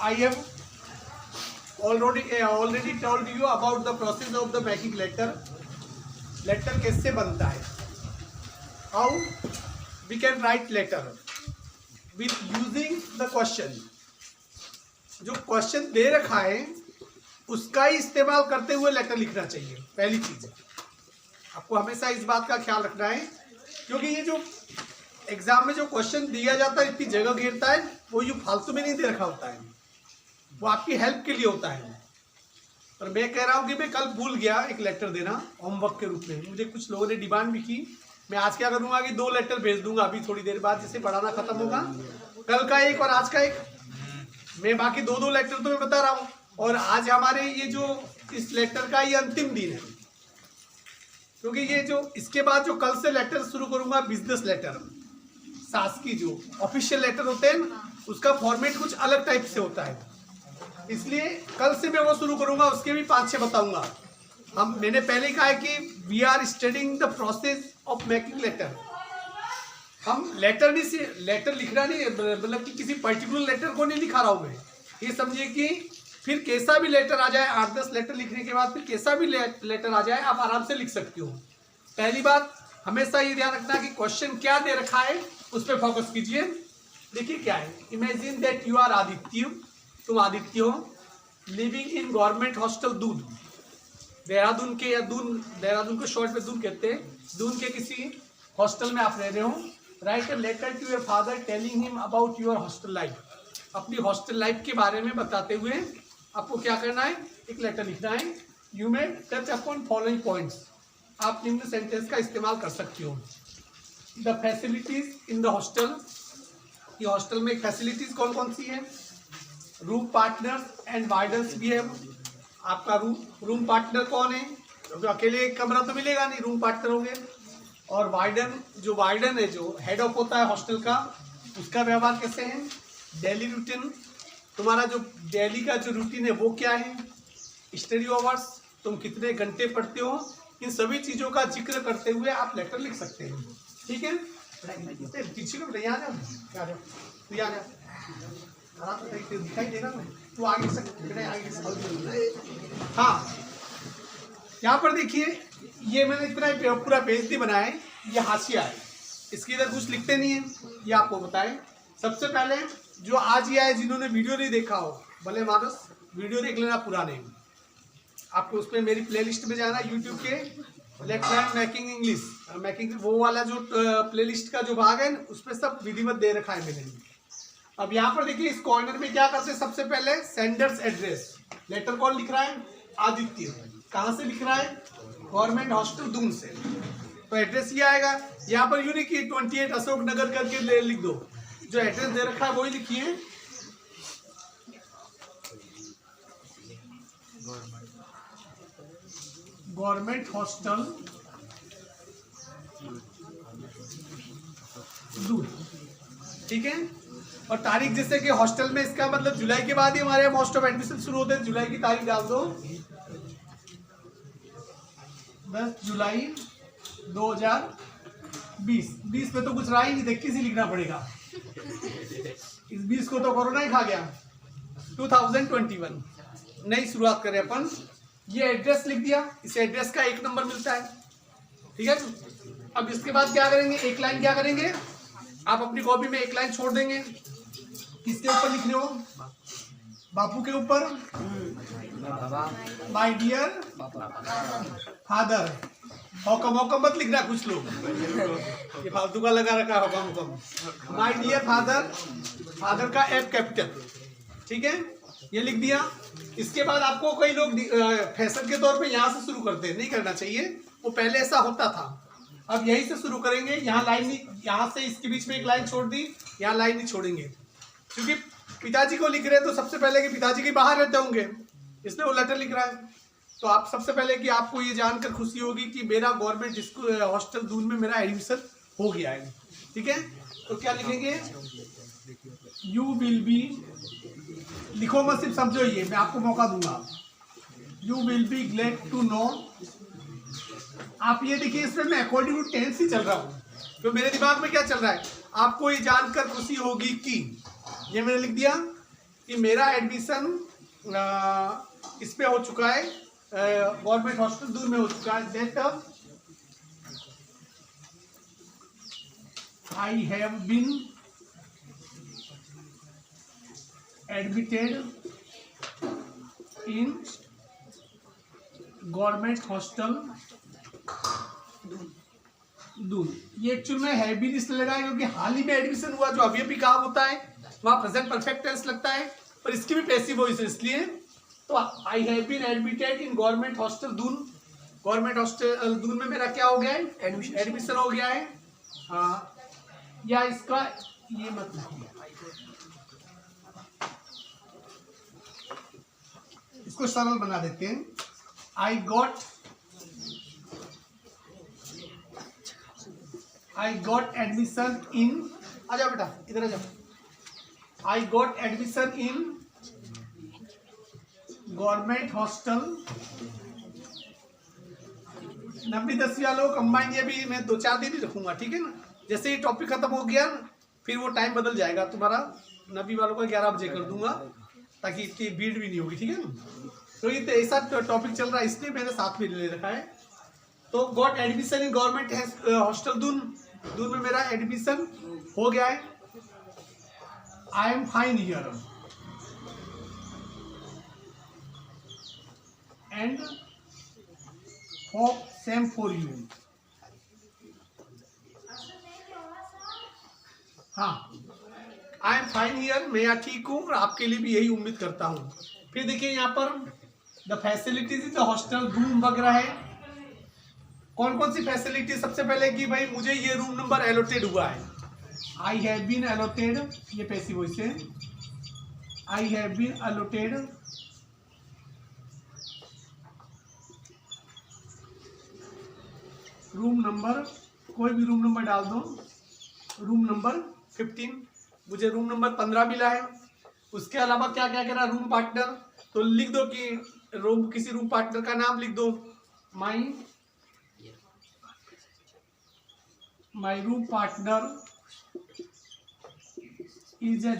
I have already told you about the process of the making letter. Letter कैसे बनता है, how we can write letter with using the question. जो question दे रखा है उसका ही इस्तेमाल करते हुए लेटर लिखना चाहिए. पहली चीज आपको हमेशा इस बात का ख्याल रखना है, क्योंकि ये जो एग्जाम में जो क्वेश्चन दिया जाता है इतनी जगह घेरता है, वो यूँ फालतू में नहीं दे रखा होता है, वो आपकी हेल्प के लिए होता है. और मैं कह रहा हूँ कि मैं कल भूल गया एक लेटर देना होमवर्क के रूप में. मुझे कुछ लोगों ने डिमांड भी की. मैं आज क्या करूँगा कि 2 लेटर भेज दूंगा अभी थोड़ी देर बाद, जैसे पढ़ाना खत्म होगा. कल का एक और आज का एक. मैं बाकी 2 लेटर तो मैं बता रहा हूँ. और आज हमारे ये जो इस लेटर का ये अंतिम दिन है, क्योंकि ये जो इसके बाद जो कल से लेटर शुरू करूँगा बिजनेस लेटर, शासकीय जो ऑफिशियल लेटर होते हैं उसका फॉर्मेट कुछ अलग टाइप से होता है, इसलिए कल से मैं वो शुरू करूंगा. उसके भी 5-6 बताऊंगा. मैंने पहले कहा है कि we are studying the process of making letter. हम लेटर लिखना नहीं, मतलब कि किसी पर्टिकुलर लेटर को नहीं लिखा रहा हूं मैं. ये समझिए कि फिर कैसा भी लेटर आ जाए, 8-10 लेटर लिखने के बाद फिर कैसा भी लेटर आ जाए आप आराम से लिख सकते हो. पहली बात हमेशा ये ध्यान रखना कि क्वेश्चन क्या दे रखा है उस पर फोकस कीजिए. देखिए क्या है, imagine that you are Aditya. तुम आदित्य हो, living in government hostel Doon, Dehradun के, या देहरादून को शॉर्ट में दून कहते हैं, दून के किसी हॉस्टल में आप रह रहे हो. Write a letter to your father telling him about your hostel life. अपनी हॉस्टल लाइफ के बारे में बताते हुए आपको क्या करना है, एक लेटर लिखना है. You may touch upon following points. आप निम्न सेंटेंस का इस्तेमाल कर सकते हो. The facilities in the hostel. ये हॉस्टल में फैसिलिटीज कौन कौन सी है? रूम पार्टनर एंड वार्डन्स भी है. आपका रूम पार्टनर कौन है? क्योंकि अकेले एक कमरा तो मिलेगा नहीं, रूम पार्टनर होंगे. और वार्डन है, जो हेड ऑफ होता है हॉस्टल का, उसका व्यवहार कैसे है? डेली रूटीन, तुम्हारा जो डेली का जो रूटीन है वो क्या है? स्टडी आवर्स, तुम कितने घंटे पढ़ते हो, इन सभी चीज़ों का जिक्र करते हुए आप लेटर लिख सकते हैं. ठीक है, पीछे को यहाँ जा, तू यहाँ जा, दिखाई दे रहा है तो आगे हाँ. यहाँ पर देखिए, ये मैंने इतना पूरा पेज नहीं बनाया है. ये हाशिया है, इसके इधर कुछ लिखते नहीं है. ये आपको बताएं. सबसे पहले जो आज ये आए, जिन्होंने वीडियो नहीं देखा हो, भले मानस वीडियो देख लेना पुराने. आपको उसमें मेरी प्लेलिस्ट में जाना, यूट्यूब के let's learn making English, making वो वाला जो प्लेलिस्ट का जो भाग है उस पर सब विधिवत दे रखा है मैंने. अब यहाँ पर देखिए, इस कॉर्नर में क्या करते हैं, सबसे पहले सेंडर्स एड्रेस. लेटर कौन लिख रहा है? आदित्य. कहाँ से लिख रहा है? गवर्नमेंट हॉस्टल दून से. तो एड्रेस ये आएगा. यहाँ पर यूँ नहीं कि 28 अशोक नगर करके लिख दो. जो एड्रेस दे रखा है वही लिखिए. Government hostel Doon. ठीक है. और तारीख, जैसे कि हॉस्टल में, इसका मतलब जुलाई के बाद ही हमारे यहाँ मोस्ट ऑफ एडमिशन शुरू होते हैं. जुलाई की तारीख डाल दो, 10 जुलाई 2020. 20 में तो कुछ रहा ही नहीं, 21 ही लिखना पड़ेगा. इस 20 को तो कोरोना ही खा गया. 2021 नई शुरुआत करें अपन. ये एड्रेस लिख दिया. इस एड्रेस का 1 नंबर मिलता है. ठीक है. अब इसके बाद क्या करेंगे, एक लाइन क्या करेंगे, आप अपनी कॉपी में एक लाइन छोड़ देंगे. किसके ऊपर लिख रहे हो? बापू के ऊपर. My dear father. हौकम मत लिखना. कुछ लोग ये फालतू का लगा रखा है हौकम. माय डियर फादर का F कैपिटल. ठीक है, ये लिख दिया. इसके बाद आपको कई लोग फैशन के तौर पे यहाँ से शुरू करते हैं, नहीं करना चाहिए, वो पहले ऐसा होता था. अब यहीं से शुरू करेंगे. यहाँ लाइन नहीं, यहाँ से इसके बीच में एक लाइन छोड़ दी, यहाँ लाइन नहीं छोड़ेंगे, क्योंकि पिताजी को लिख रहे हैं तो सबसे पहले कि पिताजी के बाहर रहते होंगे, इसलिए वो लेटर लिख रहा है. तो आप सबसे पहले कि आपको ये जानकर खुशी होगी कि मेरा गवर्नमेंट स्कूल हॉस्टल दून में मेरा एडमिशन हो गया है. ठीक है, तो क्या लिखेंगे? यू विल बी, लिखो मत, सिर्फ समझो. ये मैं आपको मौका दूंगा. You will be glad to know. आप ये देखिए, इसमें मैं अकॉर्डिंग टू टेंस ही चल रहा हूँ, तो मेरे दिमाग में क्या चल रहा है, आपको ये जानकर खुशी होगी कि, ये मैंने लिख दिया कि मेरा एडमिशन इस पे हो चुका है, गवर्नमेंट हॉस्टल दूर में हो चुका है, that I have been admitted in government hostel Doon. ये एक्चुअल में है भी इसलिए लगा है क्योंकि हाल ही में एडमिशन हुआ, जो अभी अभी काम होता है वहाँ प्रेजेंट परफेक्ट टेंस लगता है, पर इसकी भी पैसिव वॉइस है इसलिए। तो I have been admitted in government hostel Doon, government hostel Doon में मेरा क्या हो गया है, एडमिशन हो गया है। या इसका ये मतलब इसको सरल बना देते हैं, आई गॉट एडमिशन इन, आ जाओ बेटा इधर आ जाओ, I got admission in government hostel. 9वीं-10वीं वालों कंबाइंड ये भी मैं 2-4 दिन ही रखूंगा, ठीक है ना। जैसे ही टॉपिक खत्म हो गया फिर वो टाइम बदल जाएगा तुम्हारा, 9वीं वालों का 11 बजे कर दूंगा ताकि इतनी भीड़ भी नहीं होगी, ठीक है ना। तो ये तो ऐसा टॉपिक चल रहा है इसलिए मैंने साथ में ले रखा है। तो got admission in government hostel Doon में मेरा एडमिशन हो गया है। I am fine here and hope same for you. हाँ, आई एम फाइन हियर, मैं यहाँ ठीक हूँ और आपके लिए भी यही उम्मीद करता हूँ। फिर देखिए यहाँ पर the facilities in the hostel room वगैरह है। कौन कौन सी फैसिलिटी, सबसे पहले कि भाई मुझे ये रूम नंबर एलोटेड हुआ है, आई हैव बीन एलोटेड, ये पैसिव वॉइस है, I have been allotted room number, कोई भी रूम नंबर डाल दो, रूम नंबर 15, मुझे रूम नंबर 15 मिला है। उसके अलावा क्या क्या कह रहा, रूम पार्टनर, तो लिख दो कि रूम, किसी रूम पार्टनर का नाम लिख दो, माई room partner is a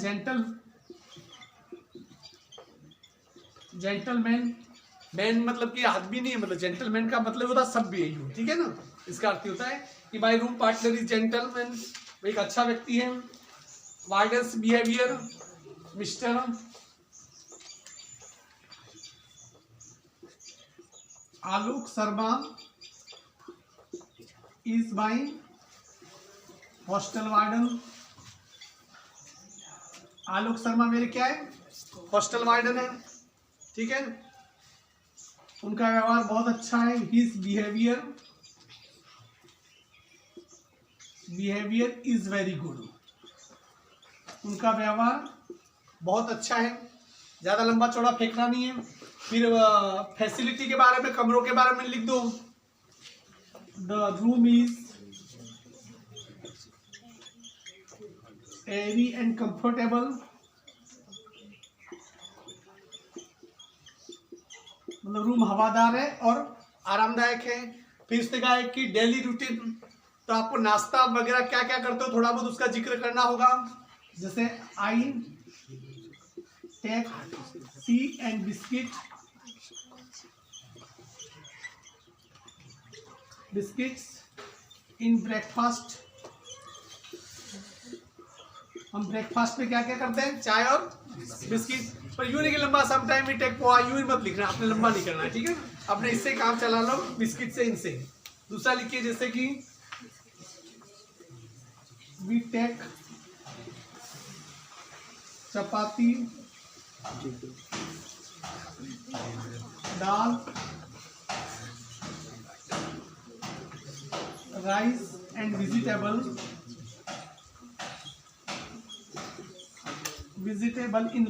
gentleman. Man मतलब कि आदमी नहीं है, मतलब जेंटलमैन का मतलब होता है सभ्य, यही हो, ठीक है ना। इसका अर्थ होता है कि my room partner is gentleman, एक अच्छा व्यक्ति है। Warden's behaviour, Mister Alok Sharma is my hostel warden. Alok Sharma मेरे क्या है, हॉस्टल वार्डन है, ठीक है। उनका व्यवहार बहुत अच्छा है, his behaviour is very good, उनका व्यवहार बहुत अच्छा है। ज़्यादा लंबा चौड़ा फेंकना नहीं है। फिर फैसिलिटी के बारे में, कमरों के बारे में लिख दो, the room is Airy and comfortable, मतलब रूम हवादार है और आरामदायक है। फिर उसने कहा है कि डेली रूटीन, तो आपको नाश्ता वगैरह क्या क्या करते हो थोड़ा बहुत उसका जिक्र करना होगा। जैसे I take tea and biscuits in breakfast. हम ब्रेकफास्ट में क्या क्या करते हैं, चाय और बिस्किट। पर यूं नहीं कि लंबा some time we take poha, यूं मत लिखना, आपने लंबा नहीं करना है, ठीक है। अपने इससे काम चला लो, बिस्किट से, इनसे। दूसरा लिखिए जैसे कि we take chapati, dal, rice and vegetable in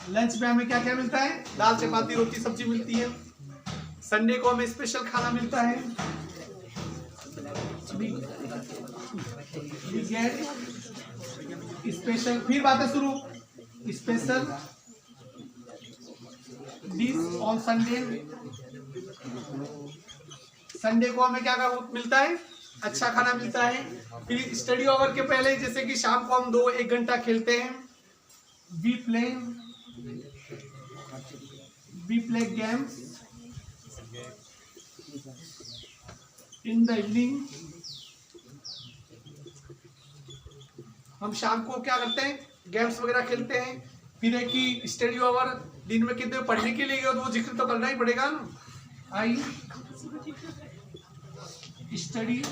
lunch में हमें क्या क्या मिलता है, दाल चपाती रोटी सब्जी मिलती है। संडे को हमें स्पेशल खाना मिलता है, स्पेशल, फिर बातें शुरू, special dish on Sunday. Sunday को हमें क्या मिलता है, अच्छा खाना मिलता है। फिर स्टडी आवर के पहले जैसे कि शाम को हम 2-1 घंटा खेलते हैं, we play games in the evening. हम शाम को क्या करते हैं, गेम्स वगैरह खेलते हैं. फिर है कि स्टडी आवर, दिन में कितने पढ़ने के लिए गए तो वो जिक्र तो करना ही पड़ेगा ना. I study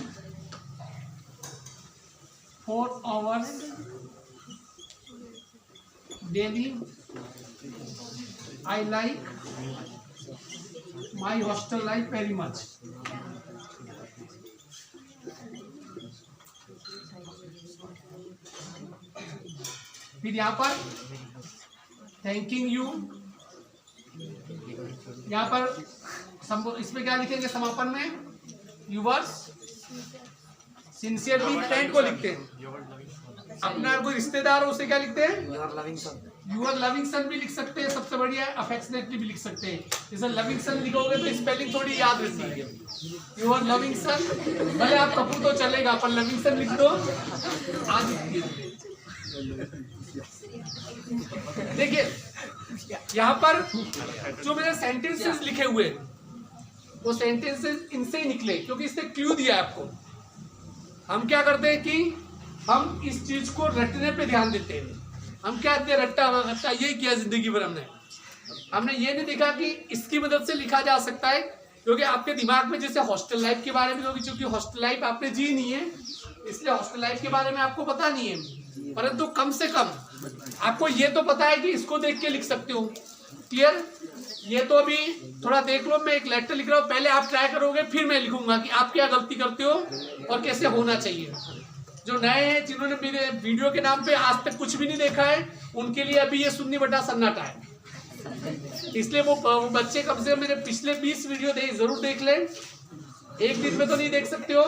4 hours daily. I like my hostel life very much. फिर यहाँ पर थैंकिंग यू, यहाँ पर इसमें क्या लिखेंगे समापन में, यूवर्स सिंसियरली फ्रेंड को लिखते हैं. अपना कोई रिश्तेदार हो उसे क्या लिखते हैं, यूर लविंग सन भी लिख सकते हैं. सबसे बढ़िया है अफेक्शनेटली भी लिख सकते हैं. जैसे लविंग सन लिखोगे तो स्पेलिंग थोड़ी याद रहती है. यूर लविंग सन, भले आप कपूर तो चलेगा पर लविंग सन लिख दो. आज देखिए यहाँ पर जो मेरे सेंटेंसेस लिखे हुए वो सेंटेंसेस इनसे ही निकले, क्योंकि इससे क्लू दिया है आपको. हम क्या करते हैं कि हम इस चीज को रटने पे ध्यान देते हैं. हम क्या कहते हैं, रट्टा रट्टा ये किया जिंदगी भर. हमने ये नहीं देखा कि इसकी मदद से लिखा जा सकता है, क्योंकि आपके दिमाग में जैसे हॉस्टल लाइफ के बारे में, क्योंकि चूंकि हॉस्टल लाइफ आपने जी नहीं है इसलिए हॉस्टल लाइफ के बारे में आपको पता नहीं है, परंतु कम से कम आपको ये तो पता है कि इसको देख के लिख सकते हो. क्लियर. ये तो अभी थोड़ा देख लो, मैं एक लेटर लिख रहा हूँ, पहले आप ट्राई करोगे फिर मैं लिखूंगा कि आप क्या गलती करते हो और कैसे होना चाहिए. जो नए हैं जिन्होंने मेरे वीडियो के नाम पे आज तक कुछ भी नहीं देखा है उनके लिए अभी ये सुन्नी बटा सन्नाटा है. इसलिए वो बच्चे कम से कम मेरे पिछले 20 वीडियो जरूर देख लें. एक दिन में तो नहीं देख सकते हो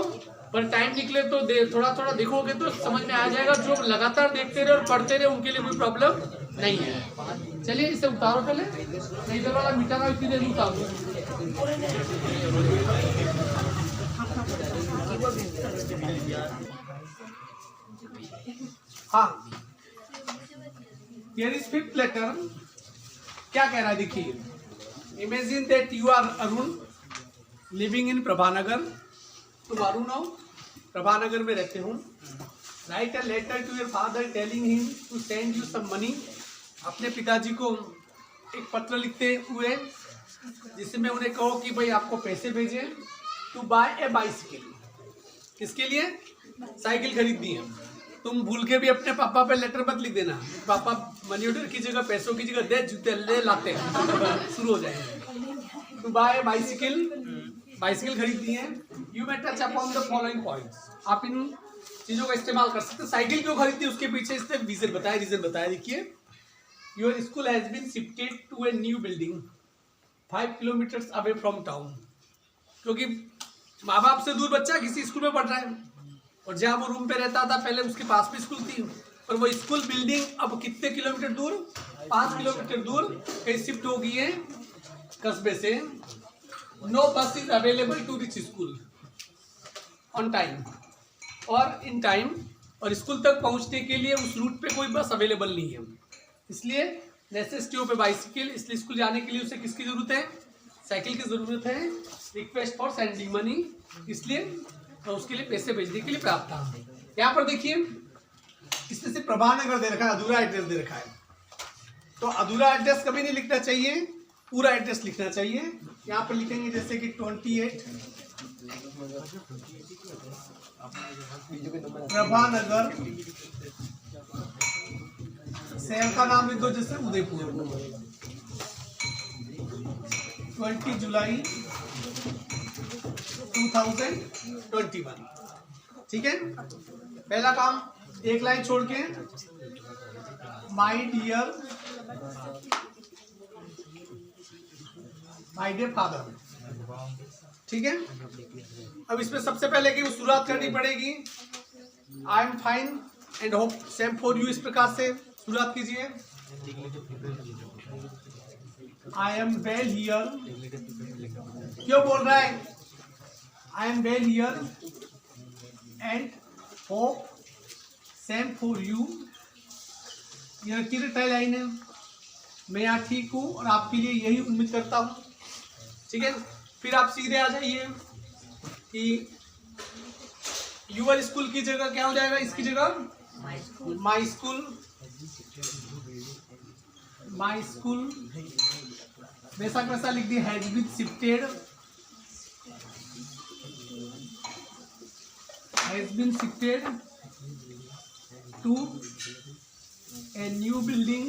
पर टाइम निकले तो थोड़ा थोड़ा देखोगे तो समझ में आ जाएगा. जो लगातार देखते रहे और पढ़ते रहे उनके लिए कोई प्रॉब्लम नहीं है. चलिए इसे उतारो पहले, नहीं इधर वाला मिटाना इतनी देर उतारो. हाँ, here is fifth letter. क्या कह रहा है देखिए. Imagine that you are Arun living in Prabhanagar. तुम अरुण हो, प्रभानगर में रहते हो. Write a letter to your father telling him to send you some money. अपने पिताजी को एक पत्र लिखते हुए जिसमें उन्हें कहो कि भाई आपको पैसे भेजें टू बाय ए बाइसिकल. किसके लिए, साइकिल खरीदनी है. तुम भूल के भी अपने पापा पे लेटर मत लिख देना, पापा मनी ऑर्डर की जगह पैसों की जगह दे जूते ले लाते शुरू हो जाएंगे. टू बाय बाइसिकल, बाइसिकल खरीदनी है. You may touch upon the following points. आप इन चीजों का इस्तेमाल कर सकते हैं. साइकिल क्यों खरीदती है उसके पीछे इसने रीजन बताया. देखिए, your school has been shifted to a new building 5 kilometres away from town. क्योंकि माँ बाप से दूर बच्चा किसी स्कूल में पढ़ रहा है और जहाँ वो रूम पे रहता था पहले उसके पास भी स्कूल थी, पर वो स्कूल बिल्डिंग अब कितने किलोमीटर दूर, 5 किलोमीटर दूर कहीं शिफ्ट हो गई है कस्बे से. No bus is available to reach school on time और इन टाइम. और स्कूल तक पहुंचने के लिए उस रूट पे कोई बस अवेलेबल नहीं है, इसलिए नेसेसिटी ऑफ ए बाइसिकल. इसलिए स्कूल जाने के लिए उसे किसकी जरूरत है, साइकिल की जरूरत है. रिक्वेस्ट फॉर सेंडिंग मनी, इसलिए तो उसके लिए पैसे भेजने के लिए प्राप्त था. यहाँ पर देखिए इसमें से प्रभानगर दे रखा है, अधूरा एड्रेस दे रखा है. तो अधूरा एड्रेस कभी नहीं लिखना चाहिए, पूरा एड्रेस लिखना चाहिए. यहाँ पर लिखेंगे जैसे कि 28 प्रभानगर. शहर का नाम लिख दो जैसे उदयपुर. 20 जुलाई 2021. ठीक है. पहला काम एक लाइन छोड़ के माय डियर फादर. ठीक है. अब इसमें सबसे पहले की शुरुआत करनी पड़ेगी. I am fine and hope same for you. इस प्रकार से शुरुआत कीजिए. I am well here. क्यों बोल रहा है I am well here and hope same for you. ये रखी टाई लाइन है। मैं यहाँ ठीक हूँ और आपके लिए यही उम्मीद करता हूँ, ठीक है। फिर आप सीधे आ जाइए कि यूर स्कूल की जगह क्या हो जाएगा, इसकी जगह माई स्कूल वैसा वैसा लिख दिया, has been shifted to a new building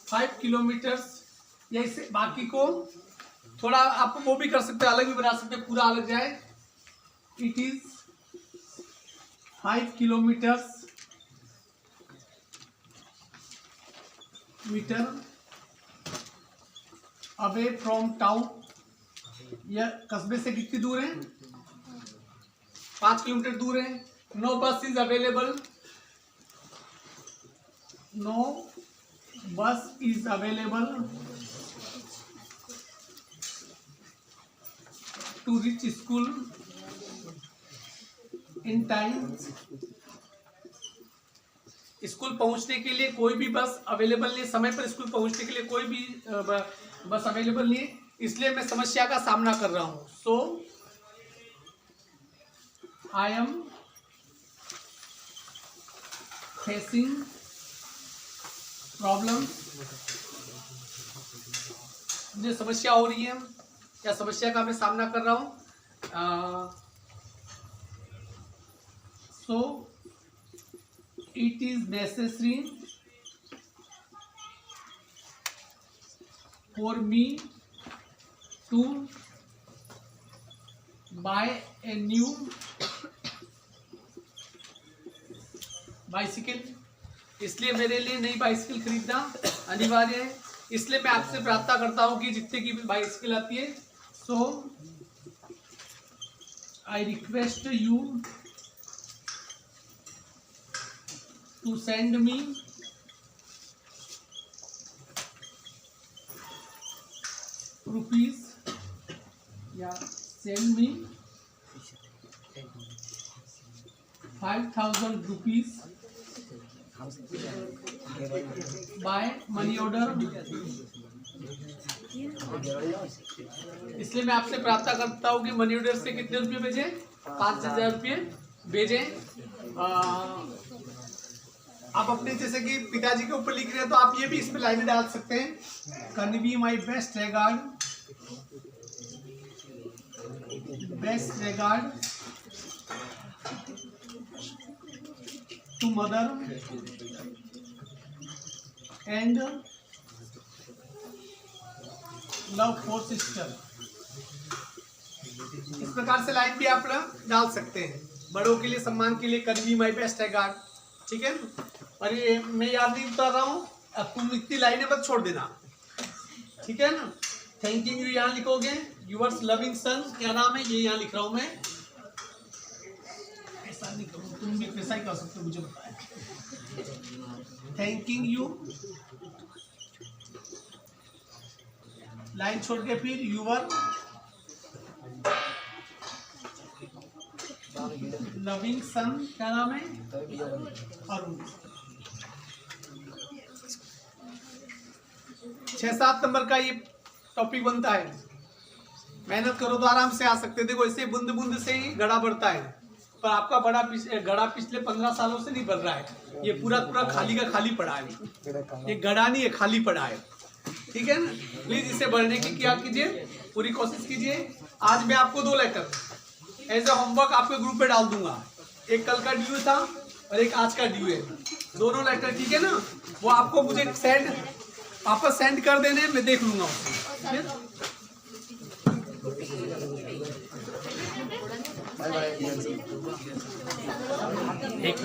5 kilometres. या इससे बाकी को थोड़ा आप वो भी कर सकते हैं, अलग भी बना सकते हैं, पूरा अलग जाए। It is 5 kilometre away from town. यह कस्बे से कितनी दूर है, 5 किलोमीटर दूर है। No bus is available, no bus is available to reach school in time. School पहुंचने के लिए कोई भी बस अवेलेबल नहीं, समय पर स्कूल पहुंचने के लिए कोई भी बस अवेलेबल नहीं है, इसलिए मैं समस्या का सामना कर रहा हूं। सो आई एम फेसिंग प्रॉब्लम। मुझे समस्या हो रही है, क्या समस्या का मैं सामना कर रहा हूं। So it is necessary for me to buy a new bicycle. इसलिए मेरे लिए नई बाइसिकल खरीदना अनिवार्य है। इसलिए मैं आपसे प्रार्थना करता हूं कि जितने की भी बाइसिकल आती है, so I request you to send me rupees या send me 5,000 rupees by money order. इसलिए मैं आपसे प्रार्थना करता हूँ कि मनी ऑर्डर से कितने रुपये भेजें, 5,000 रुपये भेजें। आप अपने जैसे कि पिताजी के ऊपर लिख रहे हैं तो आप ये भी इसमें लाइनें डाल सकते हैं। Convey my best regard to mother and love for sister. इस प्रकार से लाइन भी आप डाल सकते हैं। बड़ों के लिए सम्मान के लिए कन्वी माई बेस्ट रेगार्ड, ठीक है। और ये मैं याद नहीं उतार रहा हूँ, अब तुम इतनी लाइनें मत छोड़ देना, ठीक है ना। थैंकिंग यू यहाँ लिखोगे, यूअर्स लविंग सन, क्या नाम है ये यहाँ लिख रहा हूँ मैं। ऐसा नहीं करो, तुम भी कैसा ही कर सकते हो, मुझे बताया। थैंकिंग यू लाइन छोड़ के फिर यूअर लविंग सन, क्या नाम है, अरुण। 6-7 नंबर का ये टॉपिक बनता है। मेहनत करो तो आराम से आ सकते। देखो ऐसे बूंद बूंद से ही घड़ा बढ़ता है, पर आपका घड़ा पिछले 15 सालों से नहीं बढ़ रहा है। ये पूरा खाली का खाली पड़ा है। ये घड़ा नहीं है, खाली पड़ा है, ठीक है ना। प्लीज इसे बढ़ने की क्या कीजिए, पूरी कोशिश कीजिए। आज मैं आपको 2 लेटर एज ए होमवर्क आपके ग्रुप पे डाल दूंगा। एक कल का ड्यू था और एक आज का ड्यू है, दोनों लेटर, ठीक है ना। वो आपको मुझे वापस सेंड कर देने, मैं देख लूंगा उसको। एक